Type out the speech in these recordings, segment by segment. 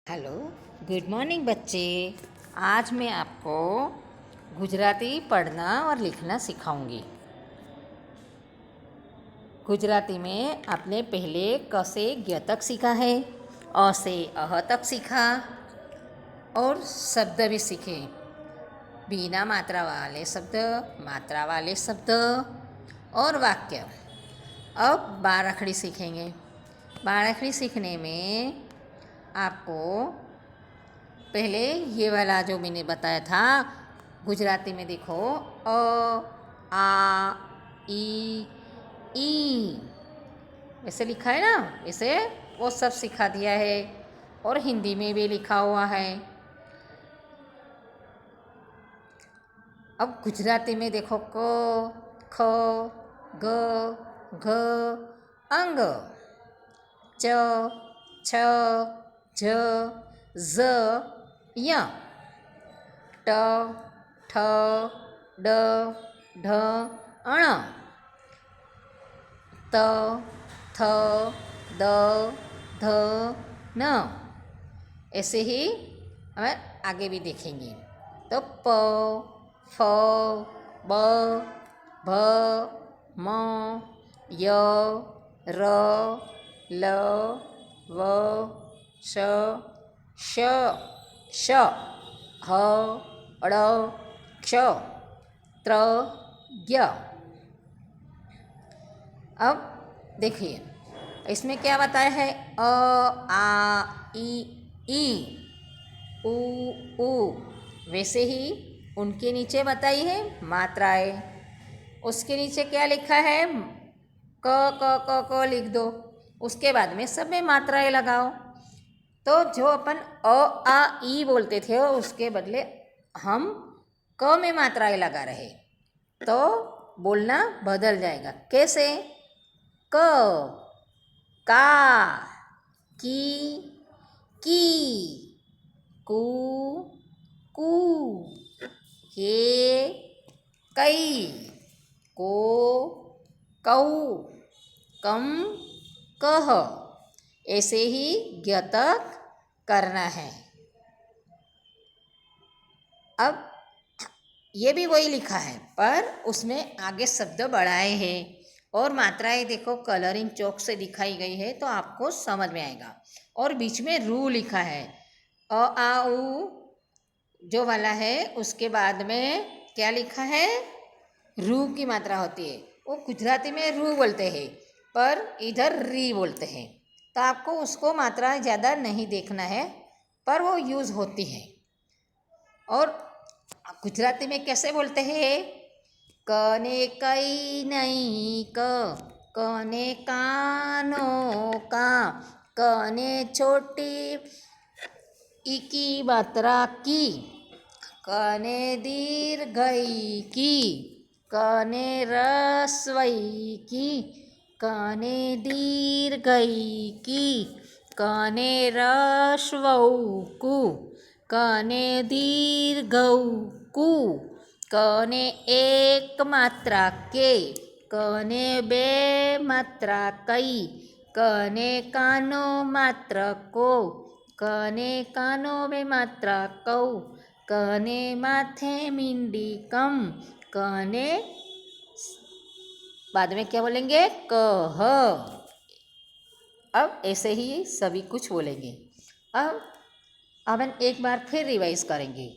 Hello, good morning बच्चे। आज मैं आपको गुजराती पढ़ना और लिखना सिखाऊंगी। गुजराती में आपने पहले क से ज्ञ तक सीखा है, अ से अह तक सीखा और शब्द भी सीखे। बिना मात्रा वाले शब्द, मात्रा वाले शब्द और वाक्य। अब बाराखड़ी सीखेंगे। बाराखड़ी सीखने में आपको पहले ये वाला जो मैंने बताया था, गुजराती में देखो अ आ ई वैसे लिखा है ना, वैसे वो सब सिखा दिया है और हिंदी में भी लिखा हुआ है। अब गुजराती में देखो क ख ग घ अंग, च छ झ ઝ ય ટ ઠ ડ ઢ અણ ત थ द ध न। ऐसे ही हमें आगे भी देखेंगे। तो प फ ब भ म य र ल व श श श ह ड़ क्ष त्र ज्ञ। अब देखिए इसमें क्या बताया है, अ आ ई उ ऊ। वैसे ही उनके नीचे बताई है मात्राएं। उसके नीचे क्या लिखा है, क क लिख दो, उसके बाद में सब में मात्राएं लगाओ। तो जो अपन अ आ ई बोलते थे उसके बदले हम क में मात्राएं लगा रहे, तो बोलना बदल जाएगा। कैसे, क का की कू कू के कई को कऊ कम कह। ऐसे ही ज्ञ तक करना है। अब ये भी वही लिखा है पर उसमें आगे शब्द बढ़ाए हैं और मात्राएं देखो कलरिंग चौक से दिखाई गई है तो आपको समझ में आएगा। और बीच में रू लिखा है, अ आ उ जो वाला है उसके बाद में क्या लिखा है, रू की मात्रा होती है। वो गुजराती में रू बोलते हैं पर इधर री बोलते हैं, तो आपको उसको मात्रा ज़्यादा नहीं देखना है पर वो यूज़ होती है। और गुजराती में कैसे बोलते हैं, कने कई नहीं कने कानो का, कने छोटी ई की मात्रा की, कने दीर्घई की, कने रस्वई की, कने दीर्घई की, कने रस्वऊ कु, कने दीर्घऊ कु, कने एक मात्रा के, कने बे मात्रा कई, कने कानो मात्र को, कने कानो बे मात्रा कौ, कने माथे मिंडी कम, कने बाद में क्या बोलेंगे, कह। अब ऐसे ही सभी कुछ बोलेंगे। अब अपन एक बार फिर रिवाइज करेंगे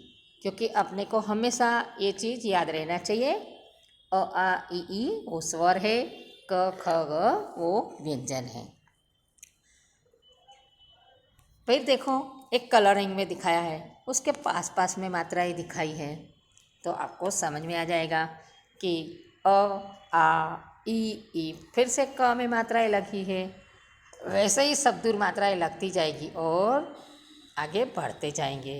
क्योंकि अपने को हमेशा ये चीज़ याद रहना चाहिए। अ आ ई वो स्वर है, क ख ग वो व्यंजन है। फिर देखो एक कलरिंग में दिखाया है, उसके पास पास में मात्राएं दिखाई है तो आपको समझ में आ जाएगा कि अ आ ई फिर से क में मात्राएं लगी है, वैसे ही सब दूर मात्राएं लगती जाएगी और आगे बढ़ते जाएंगे।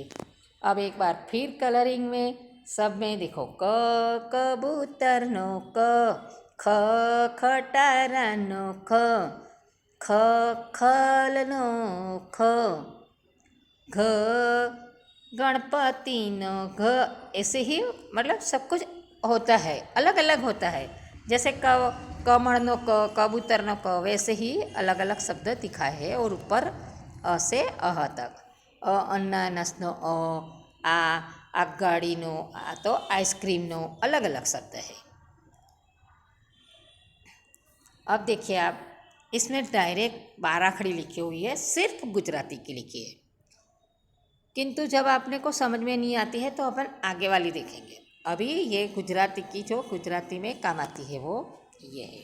अब एक बार फिर कलरिंग में सब में देखो, क कबूतर नो क, ख खटारा नो ख, ख खल नो ख, घ गणपति नो घ। ऐसे ही मतलब सब कुछ होता है, अलग अलग होता है। जैसे कमल नो क, कबूतर नो क, वैसे ही अलग अलग शब्द दिखाए हैं और ऊपर अ से अह तक। અનાનસનો આ ગાડીનો, આ તો आइसक्रीमનો अलग अलग शब्द है। अब देखिए आप, इसमें डायरेक्ट बाराखड़ी लिखी हुई है, सिर्फ गुजराती की लिखी है, किंतु जब आपने को समझ में नहीं आती है तो अपन आगे वाली देखेंगे। अभी ये गुजराती की, जो गुजराती में काम आती है वो ये है।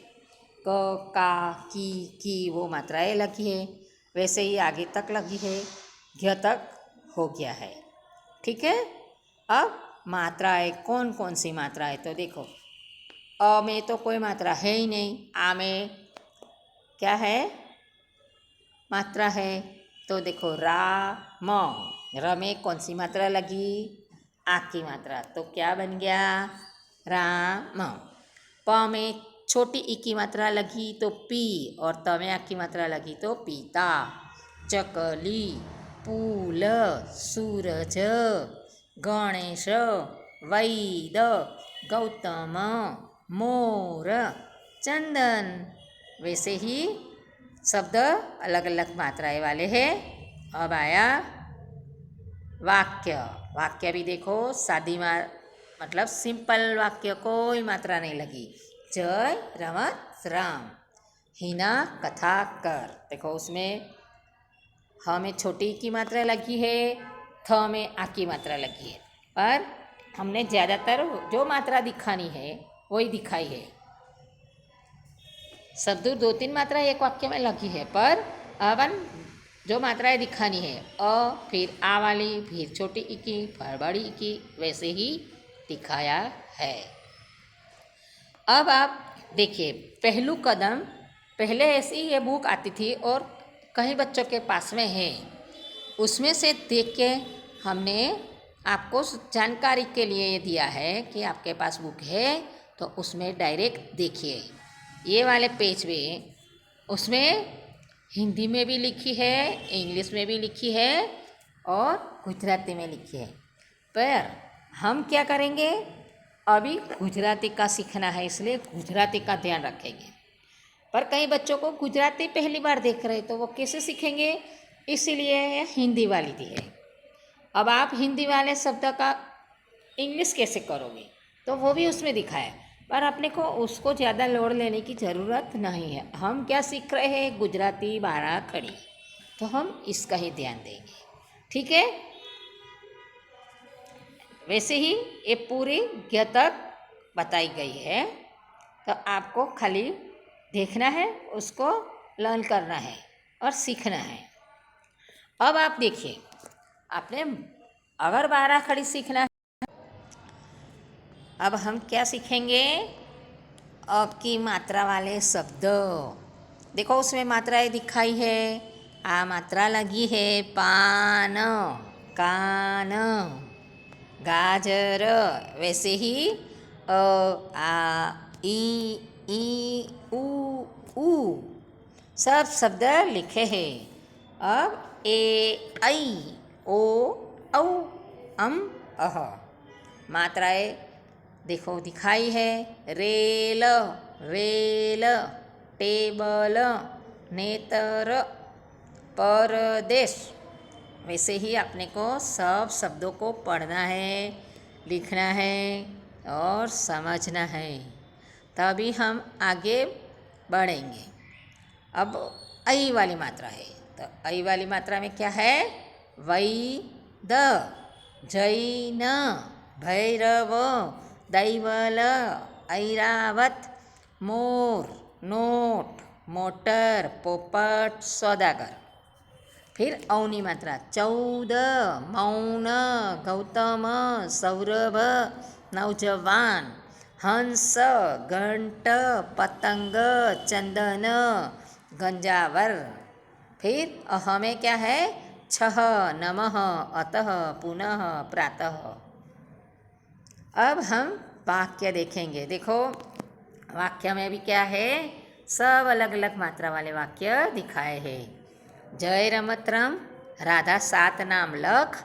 क का की वो मात्राएं लगी है, वैसे ही आगे तक लगी है, घ तक हो गया है। ठीक है। अब मात्राएं कौन कौन सी मात्राएं, तो देखो अ में तो कोई मात्रा है ही नहीं, आ में क्या है मात्रा है, तो देखो रा म, र में कौन सी मात्रा लगी, आ की मात्रा, तो क्या बन गया राम। प में छोटी ई की मात्रा लगी तो पी, और त में आ की मात्रा लगी तो पीता। चकली, फूल, सूरज, गणेश, वैद, गौतम, मोर, चंदन, वैसे ही शब्द अलग अलग मात्राएं वाले हैं। अब आया वाक्य। वाक्य भी देखो सादी मतलब सिंपल वाक्य, कोई मात्रा नहीं लगी। जय रमत राम, हिना कथा कर, देखो उसमें ह में छोटी की मात्रा लगी है, थ में आ की मात्रा लगी है, पर हमने ज़्यादातर जो मात्रा दिखानी है वही दिखाई है। शब्द 2-3 मात्रा एक वाक्य में लगी है, पर अपन जो मात्राएं दिखानी है अ, फिर आ वाली, फिर छोटी ई की, फिर बड़ी ई की, वैसे ही दिखाया है। अब आप देखिए पहलू कदम, पहले ऐसी ये बुक आती थी और कई बच्चों के पास में है, उसमें से देख के हमने आपको जानकारी के लिए ये दिया है कि आपके पास बुक है तो उसमें डायरेक्ट देखिए। ये वाले पेज में उसमें हिंदी में भी लिखी है, इंग्लिश में भी लिखी है और गुजराती में लिखी है, पर हम क्या करेंगे, अभी गुजराती का सीखना है, इसलिए गुजराती का ध्यान रखेंगे। पर कई बच्चों को गुजराती पहली बार देख रहे तो वो कैसे सीखेंगे, इसीलिए हिंदी वाली दी है। अब आप हिंदी वाले शब्द का इंग्लिश कैसे करोगे, तो वो भी उसमें दिखाया, पर अपने को उसको ज़्यादा लोड लेने की ज़रूरत नहीं है। हम क्या सीख रहे हैं, गुजराती बाराखड़ी, तो हम इसका ही ध्यान देंगे। ठीक है। वैसे ही ये पूरी ज्ञ तक बताई गई है, तो आपको खाली देखना है, उसको लर्न करना है और सीखना है। अब आप देखिए, आपने अगर बाराखड़ी सीखना है, अब हम क्या सीखेंगे, अ की मात्रा वाले शब्द। देखो उसमें मात्राएं दिखाई है, आ मात्रा लगी है, पान, कान, गाजर, वैसे ही आ ई ऊ सब शब्द लिखे हैं। अब ए ऐ ओ औ अम अह मात्राएं देखो दिखाई है, रेल, वेल, टेबल, नेत्र, परदेश, वैसे ही अपने को सब शब्दों को पढ़ना है, लिखना है और समझना है, तभी हम आगे बढ़ेंगे। अब ऐ वाली मात्रा है, तो ऐ वाली मात्रा में क्या है, वैद, जैन, भैरव, दैवल, ऐरावत, मोर, नोट, मोटर, पोपट, सौदागर। फिर औनी मात्रा, 14, मौन, गौतम, सौरभ, नौजवान, हंस, घंट, पतंग, चंदन, गंजावर। फिर अह में क्या है, छह, नमः, अतः, पुनः, प्रातः। अब हम वाक्य देखेंगे। देखो वाक्य में भी क्या है, सब अलग अलग मात्रा वाले वाक्य दिखाए हैं। जय रमतरम, राधा 7 नाम लख,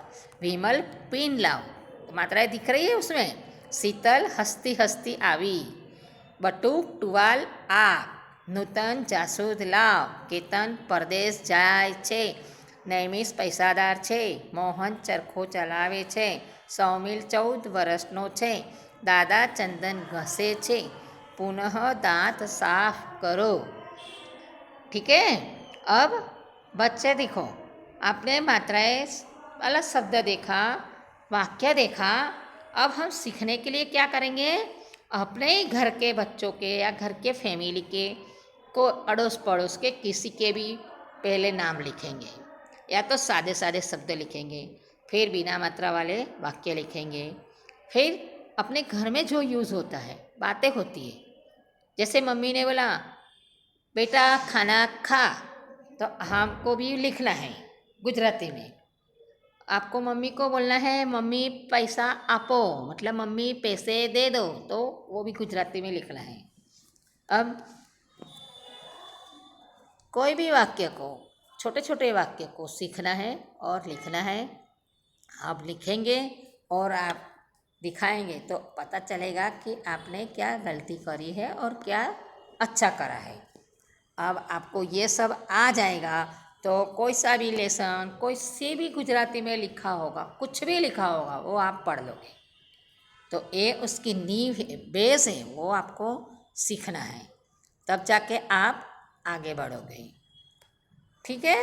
विमल पिन लाओ, तो मात्राएं दिख रही है उसमें। शीतल हस्ती हस्ती आवी, बटुक टुवाल आ, नूतन जासूद लाव, केतन परदेश जाय छे, નૈમિષ પૈસાદાર છે, મોહન ચરખો ચલાવે છે, સૌમિલ 14 વર્ષનો છે, દાદા ચંદન ઘસે છે, पुनः दांत साफ करो। ठीक है। अब बच्चे देखो, आपने मात्राएं अलग शब्द देखा, वाक्य देखा। अब हम सीखने के लिए क्या करेंगे, अपने ही घर के बच्चों के या घर के फैमिली के को अड़ोस पड़ोस के किसी के भी पहले नाम लिखेंगे, या तो सादे सादे शब्द लिखेंगे, फिर बिना मात्रा वाले वाक्य लिखेंगे, फिर अपने घर में जो यूज़ होता है, बातें होती है। जैसे मम्मी ने बोला बेटा खाना खा, तो हमको भी लिखना है गुजराती में। आपको मम्मी को बोलना है मम्मी पैसा आपो, मतलब मम्मी पैसे दे दो, तो वो भी गुजराती में लिखना है। अब कोई भी वाक्य को, छोटे छोटे वाक्य को सीखना है और लिखना है। आप लिखेंगे और आप दिखाएंगे तो पता चलेगा कि आपने क्या गलती करी है और क्या अच्छा करा है। अब आपको ये सब आ जाएगा तो कोई सा भी लेसन, कोई सी भी गुजराती में लिखा होगा, कुछ भी लिखा होगा, वो आप पढ़ लोगे। तो ये उसकी नींव है, बेस है, वो आपको सीखना है, तब जाके आप आगे बढ़ोगे। ठीक है।